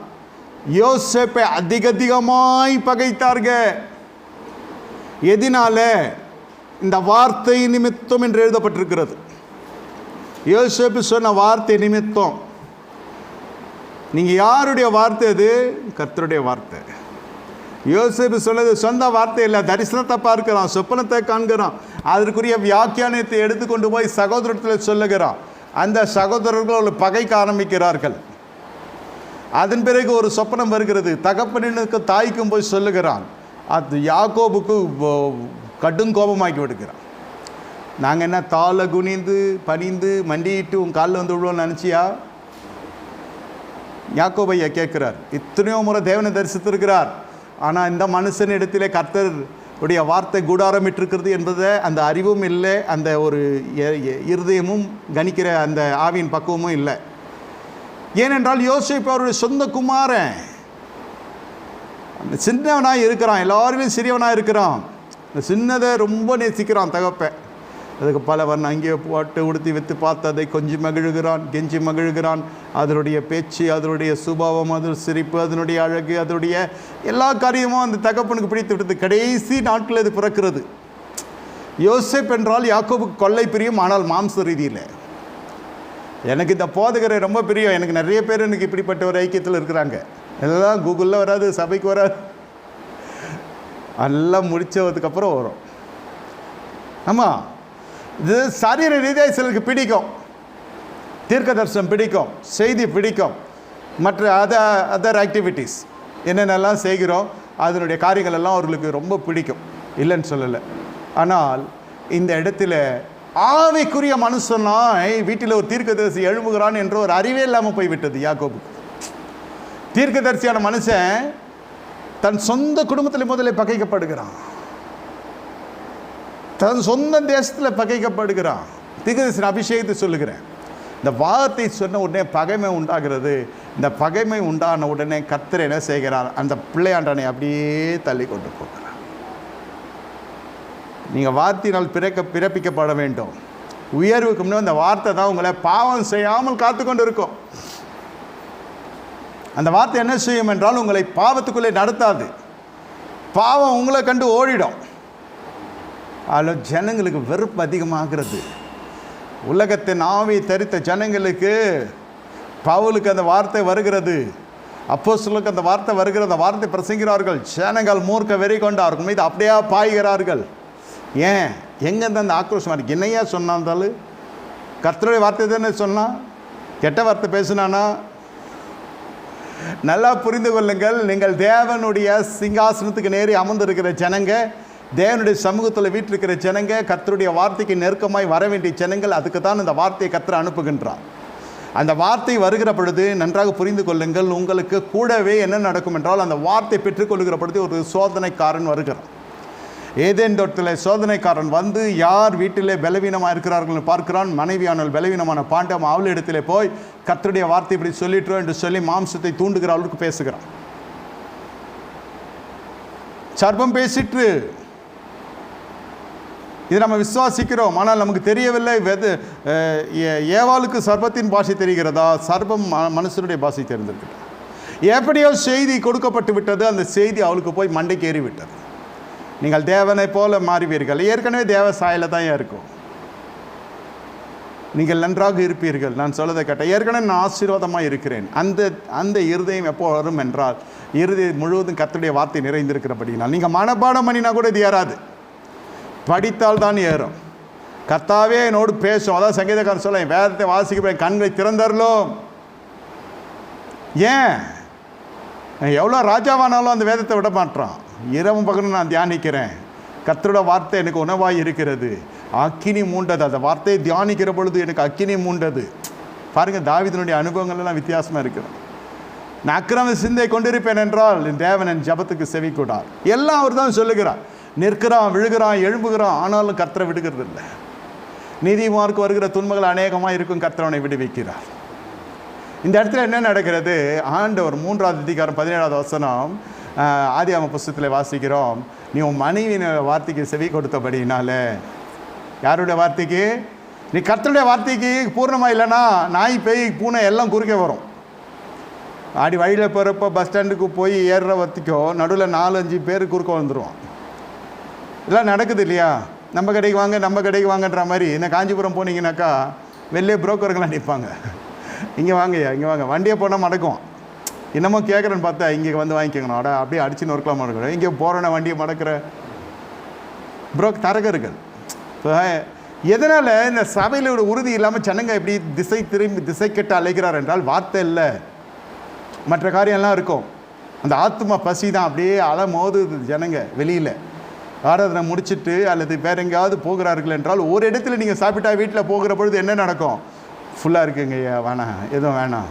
S1: யோசேப்பை அதிகமாய் பகைத்தார்கள். எதினால? இந்த வார்த்தை நிமித்தம் என்று எழுதப்பட்டிருக்கிறது. யோசேப்பு சொன்ன வார்த்தை நிமித்தம். நீங்கள் யாருடைய வார்த்தை? அது கர்த்தருடைய வார்த்தை. யோசேப்பு சொன்னது சொந்த வார்த்தை இல்லை, தரிசனத்தை பார்க்கிறான், சொப்பனத்தை காண்கிறான், அதற்குரிய வியாக்கியானத்தை எடுத்துக்கொண்டு போய் சகோதரத்தில் சொல்லுகிறான். அந்த சகோதரர்கள் ஒரு பகைக்க ஆரம்பிக்கிறார்கள். அதன் பிறகு ஒரு சொப்பனம் வருகிறது, தகப்பனுக்கு தாய்க்கும் போய் சொல்லுகிறான். அது யாக்கோபுக்கு கடும் கோபமாக்கி விடுக்கிறான். நாங்கள் என்ன தாளை குனிந்து பணிந்து மண்டிட்டு உன் காலில் வந்து விடுவோம்னு நினச்சியா? யாக்கோபையா கேட்குறார். இத்தனையோ முறை தேவனை தரிசித்திருக்கிறார், ஆனால் இந்த மனுஷன் இடத்திலே கர்த்தருடைய வார்த்தை கூடாரமிட்டிருக்கிறது என்பதை அந்த அறிவும் இல்லை, அந்த ஒரு இருதயமும் கணிக்கிற அந்த ஆவியின் பக்குவமும் இல்லை. ஏனென்றால் யோசேப்பு அவருடைய சொந்த குமாரன், சின்னவனாக இருக்கிறான், எல்லாருமே சிறியவனாக இருக்கிறான். இந்த சின்னதை ரொம்ப நேசிக்கிறான் தகப்பன். அதுக்கு பல வர்ணம் அங்கே போட்டு உடுத்தி விற்று பார்த்து அதை கொஞ்சம் மகிழ்கிறான், கெஞ்சி மகிழ்கிறான். அதனுடைய பேச்சு, அதனுடைய சுபாவம், அதனுடைய சிரிப்பு, அதனுடைய அழகு, அதனுடைய எல்லா காரியமும் அந்த தகப்பனுக்கு பிடித்து விட்டது. கடைசி நாட்கள் அது பிறக்கிறது. யோசேப் என்றால் யாக்கோபுக்கு கொள்ளை பிரியும், ஆனால் மாம்ச ரீதியில். எனக்கு இந்த போதகரை ரொம்ப பிரியம். எனக்கு நிறைய பேர் எனக்கு இப்படிப்பட்ட ஒரு ஐக்கியத்தில் இருக்கிறாங்க. எல்லாம் கூகுளில் வராது, சபைக்கு வராது, எல்லாம் முடித்ததுக்கப்புறம் வரும். ஆமாம், இது சரீர ரீதியாக சிலருக்கு பிடிக்கும், தீர்க்க தரிசனம் பிடிக்கும், செய்தி பிடிக்கும், மற்ற அதர் ஆக்டிவிட்டீஸ் என்னென்னலாம் செய்கிறோம் அதனுடைய காரியங்கள் எல்லாம் அவர்களுக்கு ரொம்ப பிடிக்கும், இல்லைன்னு சொல்லலை. ஆனால் இந்த இடத்துல ஆவிக்குரிய மனுஷனாய் வீட்டில் ஒரு தீர்க்கதரிசி எழும்புகிறான் என்ற ஒரு அறிவே இல்லாமல் போய்விட்டது யாக்கோபுக்கு. தீர்க்கதரிசியான மனுஷன் தன் சொந்த குடும்பத்தில் முதலில் பகைக்கப்படுகிறான், தன் சொந்த தேசத்தில் பகைக்கப்படுகிறான். தீர்க்கதரிசியின் அபிஷேகத்தை சொல்லுகிறேன். இந்த வார்த்தை சொன்ன உடனே பகைமை உண்டாகிறது. இந்த பகைமை உண்டான உடனே கர்த்தர் என்ன செய்கிறார்? அந்த பிள்ளையாண்டனை அப்படியே தள்ளி கொண்டு போகிறார். நீங்கள் வார்த்தையினால் பிறப்பிக்கப்பட வேண்டும். உயர்வுக்கு முன்னே அந்த வார்த்தை தான் உங்களை பாவம் செய்யாமல் காத்து கொண்டு இருக்கும். அந்த வார்த்தை என்ன செய்யும் என்றால் உங்களை பாவத்துக்குள்ளே நடத்தாது. பாவம் உங்களை கண்டு ஓடிடும். அதில் ஜனங்களுக்கு வெறுப்பு அதிகமாகிறது. உலகத்தின் ஆவியை தரித்த ஜனங்களுக்கு பவுலுக்கு அந்த வார்த்தை வருகிறது. அப்போஸ்தலருக்கு அந்த வார்த்தை வருகிற அந்த வார்த்தை பிரசங்கிறார்கள். ஜனங்கள் மூர்க்க வெறி கொண்டார்கள் மீது அப்படியே பாய்கிறார்கள். ஏன் எங்கேருந்து அந்த ஆக்ரோஷமாக இருக்கு? என்னையா சொன்னாந்தாலும் கர்த்தருடைய வார்த்தை தானே சொன்னான், கெட்ட வார்த்தை பேசுனானா? நல்லா புரிந்து கொள்ளுங்கள். நீங்கள் தேவனுடைய சிங்காசனத்துக்கு நேரி அமர்ந்திருக்கிற ஜனங்க, தேவனுடைய சமூகத்தில் வீட்டிருக்கிற ஜனங்க, கர்த்தருடைய வார்த்தைக்கு நெருக்கமாய் வர வேண்டிய ஜனங்கள். அதுக்கு தான் இந்த வார்த்தையை கர்த்தர் அனுப்புகின்றார். அந்த வார்த்தை வருகிற பொழுது நன்றாக புரிந்து கொள்ளுங்கள், உங்களுக்கு கூடவே என்ன நடக்கும் என்றால், அந்த வார்த்தை பெற்றுக்கொள்கிற பொழுது ஒரு சோதனைக்காரன் வருகிறான். ஏதேன் தோட்டத்தில் சோதனைக்காரன் வந்து யார் வீட்டிலே பலவீனமாக இருக்கிறார்கள் பார்க்கிறான். மனைவியானவள் பலவீனமான பாண்டம் அவளிடத்திலே போய் கர்த்தருடைய வார்த்தை இப்படி சொல்லிட்டோம் என்று சொல்லி மாம்சத்தை தூண்டுகிற அவளுக்கு பேசுகிறான். சர்ப்பம் பேசிட்டு இது நம்ம விசுவாசிக்கிறோம், ஆனால் நமக்கு தெரியவில்லை. ஏவாளுக்கு சர்ப்பத்தின் பாஷை தெரிகிறதா, சர்ப்பம் மனுஷனுடைய பாஷை தெரிந்திருக்கிறது. எப்படியோ செய்தி கொடுக்கப்பட்டு விட்டது, அந்த செய்தி அவளுக்கு போய் மண்டைக்கு ஏறிவிட்டது. நீங்கள் தேவனை போல மாறுவீர்கள். ஏற்கனவே தேவ சாயல தான் இருக்கும், நீங்கள் நன்றாக இருப்பீர்கள். நான் சொல்லதை கேட்ட ஏற்கனவே நான் ஆசீர்வாதமாக இருக்கிறேன். அந்த இருதயம் எப்போ வரும் என்றால், இருதயம் முழுவதும் கர்த்தருடைய வார்த்தை நிறைந்திருக்கிறபடினால். நீங்கள் மனப்பாடம் பண்ணினா கூட இது ஏறாது, படித்தால் தான் ஏறும். கர்த்தாவே என்னோடு பேசும். அதான் சங்கீதக்காரன் சொல்ல, வேதத்தை வாசிக்க கண்களை திறந்தரலும். ஏன் எவ்வளோ ராஜாவானாலும் அந்த வேதத்தை விட மாட்டான். இரவும் பகலும் நான் தியானிக்கிறேன். கர்த்தரோட வார்த்தை எனக்கு உணவாய் இருக்கிறது. அக்கினி மூண்டது. அந்த வார்த்தையை தியானிக்கிற பொழுது எனக்கு அக்கினி மூண்டது. பாருங்கள், தாவீதினுடைய அனுபவங்கள்லாம் வித்தியாசமாக இருக்குது. நான் அக்கிரம சிந்தை கொண்டிருப்பேன் என்றால் என் தேவன் என் ஜபத்துக்கு செவி கொடார். எல்லாம் அவர் தான் சொல்லுகிறார். நிற்கிறான், விழுகிறான், எழும்புகிறான், ஆனாலும் கர்த்தரை விடுகிறது இல்லை. நீதிமானுக்கு வருகிற துன்பங்கள் அநேகமாக இருக்கும், கர்த்தரவனை விடுவிக்கிறார். இந்த இடத்துல என்ன நடக்கிறது? ஆண்டவர் 3வது அதிகாரம் 17வது வசனம் ஆதியாகம புஸ்தகத்தில் வாசிக்கிறோம். நீ உன் மனைவியின் வார்த்தைக்கு செவி கொடுத்தபடினால, யாருடைய வார்த்தைக்கு? நீ கர்த்தருடைய வார்த்தைக்கு பூர்ணமாக இல்லைன்னா நாய் பேய் பூனை எல்லாம் குறுக்க வரும். ஆடி வழியில் போகிறப்போ பஸ் ஸ்டாண்டுக்கு போய் ஏறுற வரைக்கும் நடுவில் 4-5 பேர் குறுக்க வந்துடுவோம். இதெல்லாம் நடக்குது இல்லையா? நம்ம கடைக்கு வாங்க, நம்ம கடைக்கு வாங்கன்ற மாதிரி. இந்த காஞ்சிபுரம் போனீங்கன்னாக்கா வெளியே புரோக்கர்கள்லாம் நிற்பாங்க. இங்கே வாங்கய்யா, இங்கே வாங்க. வண்டியை போனால் மடக்கும். என்னமோ கேட்குறேன்னு பார்த்தா இங்கே வந்து வாங்கிக்கணும். அட அப்படியே அடிச்சுன்னு ஒர்க்கெலாம் மடக்கணும். இங்கே போகிறேன்னா வண்டியை மடக்கிற தரகர்கள். இப்போ எதனால் இந்த சபையில் ஒரு உறுதி இல்லாமல் ஜனங்க எப்படி திசை கெட்டு அழைக்கிறார் என்றால், வார்த்தை இல்லை, மற்ற காரியம்லாம் இருக்கும். அந்த ஆத்மா பசி தான் அப்படியே அலமோதுது. ஜனங்க வெளியில் ஆராதனை முடிச்சுட்டு அல்லது வேற எங்கேயாவது போகிறார்கள் என்றால், ஒரு இடத்துல நீங்கள் சாப்பிட்டா வீட்டில் போகிற பொழுது என்ன நடக்கும்? ஃபுல்லாக இருக்குங்க, வேணாம், எதுவும் வேணாம்.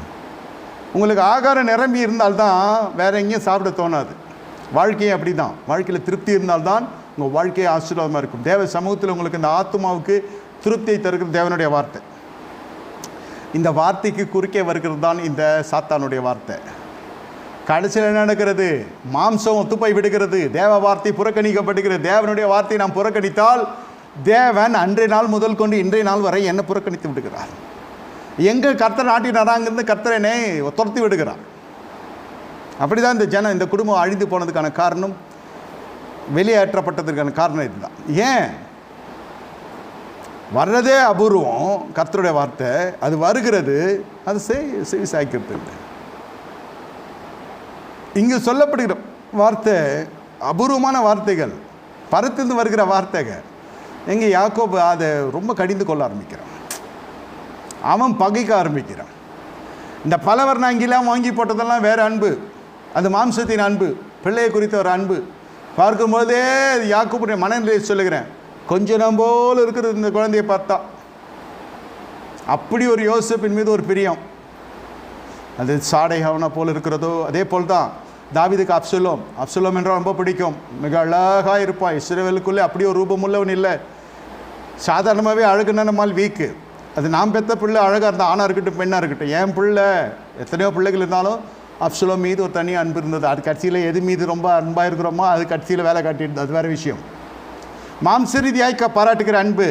S1: உங்களுக்கு ஆகாரம் நிரம்பி இருந்தால்தான் வேற எங்கேயும் சாப்பிட தோணாது. வாழ்க்கையே அப்படி தான். வாழ்க்கையில் திருப்தி இருந்தால்தான் உங்கள் வாழ்க்கையே ஆசீர்வாதமாக இருக்கும். தேவ சமூகத்தில் உங்களுக்கு இந்த ஆத்மாவுக்கு திருப்தியை தருகிற தேவனுடைய வார்த்தை. இந்த வார்த்தைக்கு குறுக்கே வருகிறது தான் இந்த சாத்தானுடைய வார்த்தை. கடைசியில் என்ன நடக்கிறது? மாம்சம் ஒத்துப்போய் விடுகிறது. தேவ வார்த்தை புறக்கணிக்கப்படுகிறது. தேவனுடைய வார்த்தை நாம் புறக்கணித்தால், தேவன் அன்றைய நாள் முதல் கொண்டு இன்றைய நாள் வரை என்ன புறக்கணித்து விடுகிறார். எங்கே கர்த்தர் நாட்டினாரா அங்கிருந்து கர்த்தரனை துரத்தி விடுகிறார். அப்படிதான் இந்த குடும்பம் அழிந்து போனதுக்கான காரணம், வெளியேற்றப்பட்டதற்கான காரணம் இதுதான். ஏன் வர்றதே அபூர்வம் கர்த்தருடைய வார்த்தை, அது வருகிறது, அது செவி சாய்க்கிறது இல்லை. இங்கு சொல்லப்படுகிற வார்த்தை அபூர்வமான வார்த்தைகள், பரத்திலிருந்து வருகிற வார்த்தைகள். எங்கே யாக்கோபு அதை ரொம்ப கடிந்து கொள்ள ஆரம்பிக்கிறான். அவன் பகைக்க ஆரம்பிக்கிறான். இந்த பலவர் நான் இங்கெல்லாம் வாங்கி போட்டதெல்லாம் வேறு அன்பு, அது மாம்சத்தின் அன்பு, பிள்ளையை குறித்த ஒரு அன்பு. பார்க்கும்போதே யாக்கோபுடைய மனநிலையை சொல்லுகிறேன், கொஞ்சம் நம்ம போல் இருக்கிறது இந்த குழந்தையை பார்த்தா. அப்படி ஒரு யோசேப்பின் மீது ஒரு பிரியம். அது சாடை அவனை போல் இருக்கிறதோ அதே போல் தான் தாவீதுக்கு அப்சலோம் என்றால் ரொம்ப பிடிக்கும். மிக அழகாக இருப்பான். இஸ்ரவேலுக்குள்ளே அப்படி ஒரு ரூபமுள்ளவன் இல்லை. சாதாரணமாகவே அழகுன்னா நம்மால் வீக்கு. அது நாம் பெற்ற பிள்ளை அழகாக இருந்தால், ஆணாக இருக்கட்டும் பெண்ணாக இருக்கட்டும், என் பிள்ளை எத்தனையோ பிள்ளைகள் இருந்தாலும் அப்சலோம் மீது ஒரு தனி அன்பு இருந்தது. அது கட்சியில் எது மீது ரொம்ப அன்பாக இருக்கிறோமோ அது கட்சியில் வேலை காட்டியிருந்தது, அது வேறு விஷயம். மாம்ச ரீதியாய் பாராட்டுகிற அன்பு.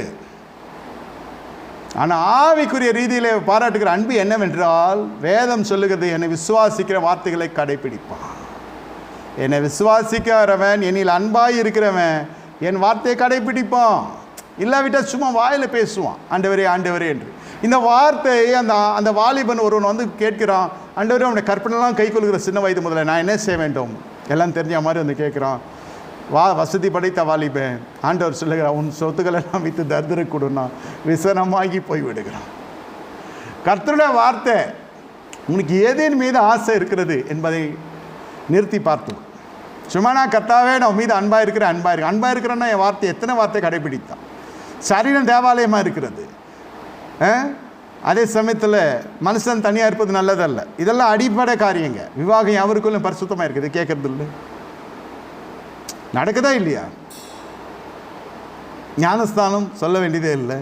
S1: ஆனால் ஆவிக்குரிய ரீதியில் பாராட்டுகிற அன்பு என்னவென்றால், வேதம் சொல்லுகிறது, என்னை விசுவாசிக்கிற வார்த்தைகளை கடைப்பிடிப்பான். என்னை விசுவாசிக்கிறவன், என்னில் அன்பாய் இருக்கிறவன் என் வார்த்தையை கடைப்பிடிப்பான். இல்லாவிட்டால் சும்மா வாயில் பேசுவான், ஆண்டவரே ஆண்டவரே என்று. இந்த வார்த்தை அந்த வாலிபன் ஒருவன் வந்து கேட்கிறான், ஆண்டவரே அவனுடைய கற்பனைலாம் கை கொள்கிற சின்ன வயது முதல்ல நான் என்ன செய்ய வேண்டும் எல்லாம் தெரிஞ்ச மாதிரி வந்து கேட்குறான். வசதி படைத்த வாலிபன். ஆண்டவர் சொல்லுகிறான், உன் சொத்துக்களை எல்லாம் விற்று தரித்திர கொடுனா விசனமாகி போய் விடுகிறான். கர்த்தருடைய வார்த்தை உனக்கு ஏதேன் மீது ஆசை இருக்கிறது என்பதை நிறுத்தி பார்த்து, சும்மா நான் கர்த்தாவே நான் மீது அன்பாக இருக்கிறேன்னா என் வார்த்தை எத்தனை வார்த்தை கடைபிடித்தான். சரீரம் தேவாலயமாக இருக்கிறது. அதே சமயத்தில் மனுஷன் தனியாக இருப்பது நல்லதல்ல. இதெல்லாம் அடிப்படை காரியங்க. விவாகம் யாருக்குள்ளும் பரிசுத்தமாக இருக்குது. கேட்கறது இல்லை, நடக்குதா இல்லையா? ஞானஸ்தானம் சொல்ல வேண்டியதே இல்லை,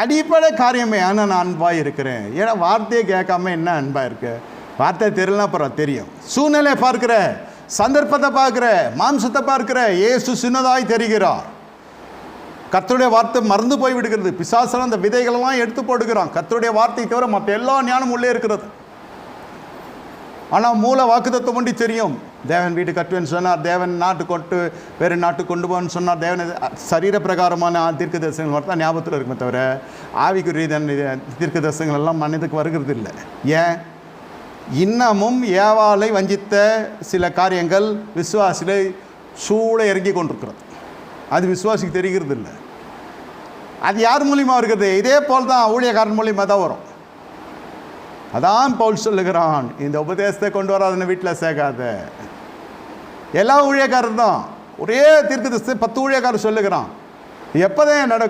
S1: அடிப்படை காரியமே. ஆனால் நான் அன்பாக இருக்கிறேன். ஏன்னா வார்த்தையை கேட்காம என்ன அன்பாக இருக்க? வார்த்தை தெரியலனா அப்புறம் தெரியும். சூழ்நிலையை பார்க்கிற, சந்தர்ப்பத்தை பார்க்கிற, மாம்சத்தை பார்க்கிற. இயேசு சின்னதாய் தெரிகிறார். கர்த்தருடைய வார்த்தை மறந்து போய் விடுகிறது. பிசாசன அந்த விதைகளெல்லாம் எடுத்து போடுகிறான். கர்த்தருடைய வார்த்தை தவிர மற்ற எல்லா ஞானம் உள்ளே இருக்கிறது. ஆனால் மூல வாக்குத்தத்தம் ஒண்டி தெரியும். தேவன் வீடு கட்டுவேன்னு சொன்னார், தேவன் நாட்டு கொண்டு வேறு நாட்டுக்கு கொண்டு போன்னு சொன்னார். தேவன் சரீர பிரகாரமான தீர்க்க தரிசனங்கள் மட்டும் தான் ஞாபகத்தில் இருக்குமே தவிர ஆவிக்குரிய தீர்க்க தரிசனங்கள் எல்லாம் மனிதனுக்கு வருகிறது இல்லை. ஏன்? இன்னமும் ஏவாளை வஞ்சித்த சில காரியங்கள் விசுவாசிகளை சூழ இறங்கி கொண்டிருக்கிறது. அது விசுவாசிக்கு தெரிகிறது இல்லை. அது யார் மூலியமாக இருக்கிறது? இதே போல் தான் ஊழியக்காரன் மூலியமாக தான் வரும். அதான் பவுல் சொல்லுகிறான், இந்த உபதேசத்தை கொண்டு வராதுன்னு வீட்டில் சேர்க்காத. எல்லா ஊழியக்காரர் தான் ஒரே தீர்க்கதரிசி 10 ஊழியக்காரர் சொல்லுகிறான். எப்போதான் நடக்கும்?